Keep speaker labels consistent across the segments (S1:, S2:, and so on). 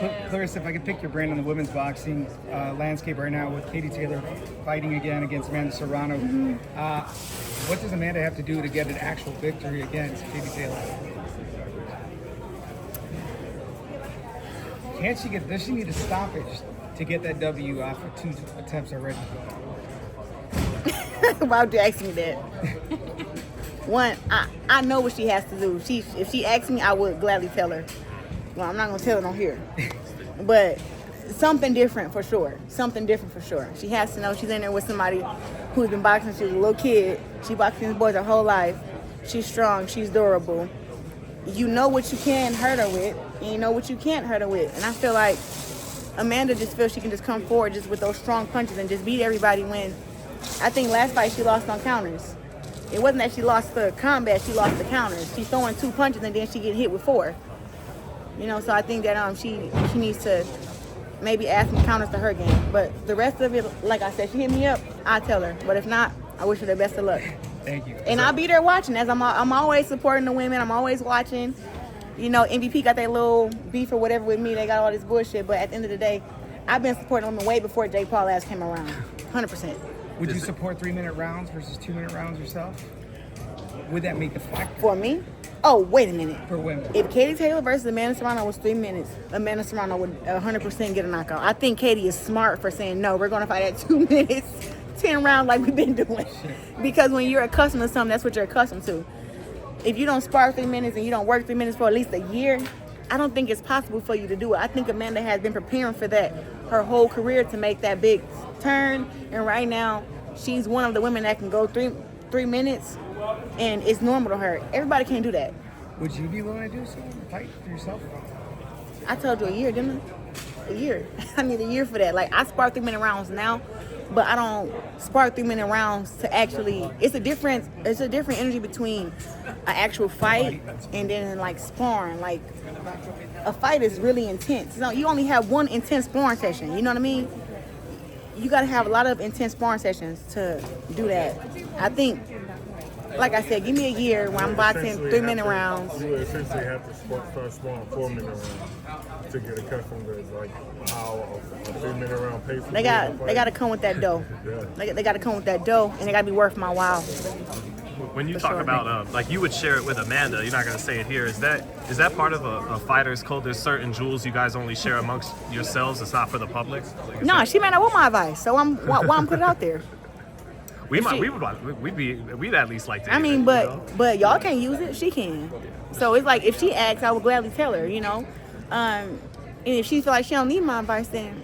S1: Claressa, if I could pick your brain on the women's boxing landscape right now with Katie Taylor fighting again against Amanda Serrano, what does Amanda have to do to get an actual victory against Katie Taylor? Does she need a stoppage to get that W after 2 attempts already?
S2: Why would you ask me that? One, I know what she has to do. If she asks me, I would gladly tell her. Well, I'm not going to tell her on here. But something different for sure. Something different for sure. She has to know she's in there with somebody who's been boxing since she was a little kid. She boxed against boys her whole life. She's strong. She's durable. You know what you can hurt her with, and you know what you can't hurt her with. And I feel like Amanda just feels she can just come forward just with those strong punches and just beat everybody when I think last fight she lost on counters. It wasn't that she lost the combat, she lost the counters. She's throwing 2 punches and then she get hit with 4. You know, so I think that she needs to maybe add some counters to her game. But the rest of it, like I said, she hit me up, I tell her. But if not, I wish her the best of luck.
S1: Thank you.
S2: And I'll be there watching, as I'm always supporting the women. I'm always watching. You know, MVP got that little beef or whatever with me. They got all this bullshit. But at the end of the day, I've been supporting women way before Jake Paul ass came around. 100%.
S1: Would you support 3-minute rounds versus 2-minute rounds yourself? Would that make a fact?
S2: For me? Oh, wait a minute.
S1: For women.
S2: If Katie Taylor versus Amanda Serrano was 3 minutes, Amanda Serrano would 100% get a knockout. I think Katie is smart for saying, no, we're going to fight at 2 minutes, 10 rounds like we've been doing. Because when you're accustomed to something, that's what you're accustomed to. If you don't spar 3 minutes and you don't work 3 minutes for at least a year, I don't think it's possible for you to do it. I think Amanda has been preparing for that her whole career to make that big turn. And right now, she's one of the women that can go three minutes, and it's normal to her. Everybody can't do that.
S1: Would you be willing to do so? Fight for yourself?
S2: I told you a year, didn't I? A year. I need a year for that. Like, I spar 3-minute rounds now, but I don't spar 3-minute rounds to actually. It's a different energy between an actual fight and then like sparring. Like, a fight is really intense. You know, you only have one intense sparring session. You know what I mean? You got to have a lot of intense sparring sessions to do that. I think, like I said, give me a year where I'm boxing 3-minute rounds.
S3: You would essentially have to start sparring 4-minute rounds to get accustomed to like how a 3-minute round pace.
S2: They got to come with that dough.
S3: Yeah.
S2: They got to come with that dough, and they got to be worth my while.
S4: When you talk about like you would share it with Amanda, you're not gonna say it here. Is that part of a fighter's code? There's certain jewels you guys only share amongst yourselves. It's not for the public. Like,
S2: No, she may not want my advice, so why I'm put it out there.
S4: we'd at least like to.
S2: I mean,
S4: you know?
S2: but y'all can't use it. She can. So it's like if she asks, I would gladly tell her. You know, and if she feel like she don't need my advice, then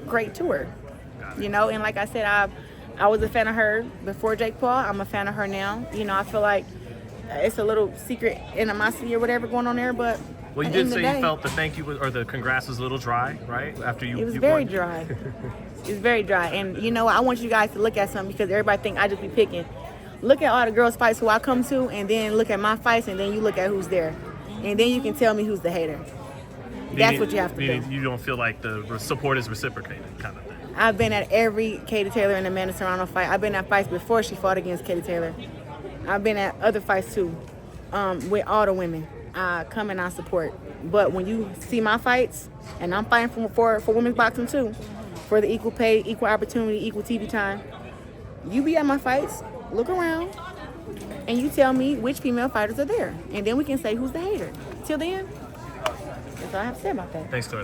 S2: great to her. You know, and like I said, I was a fan of her before Jake Paul. I'm a fan of her now. You know, I feel like it's a little secret animosity or whatever going on there, but
S4: Well, you did say you felt the thank you or the congrats was a little dry, right? After you,
S2: it was
S4: you
S2: very
S4: won.
S2: dry. It's very dry, and you know, I want you guys to look at something because everybody think I just be picking. Look at all the girls' fights who I come to, and then look at my fights, and then you look at who's there, and then you can tell me who's the hater. That's what you have to do.
S4: You don't feel like the support is reciprocated, kind of thing.
S2: I've been at every Katie Taylor and Amanda Serrano fight. I've been at fights before she fought against Katie Taylor. I've been at other fights too, with all the women. I come and I support. But when you see my fights, and I'm fighting for women's boxing too, for the equal pay, equal opportunity, equal TV time, you be at my fights, look around, and you tell me which female fighters are there. And then we can say who's the hater. Till then, that's all I have to say about that.
S4: Thanks, Claressa.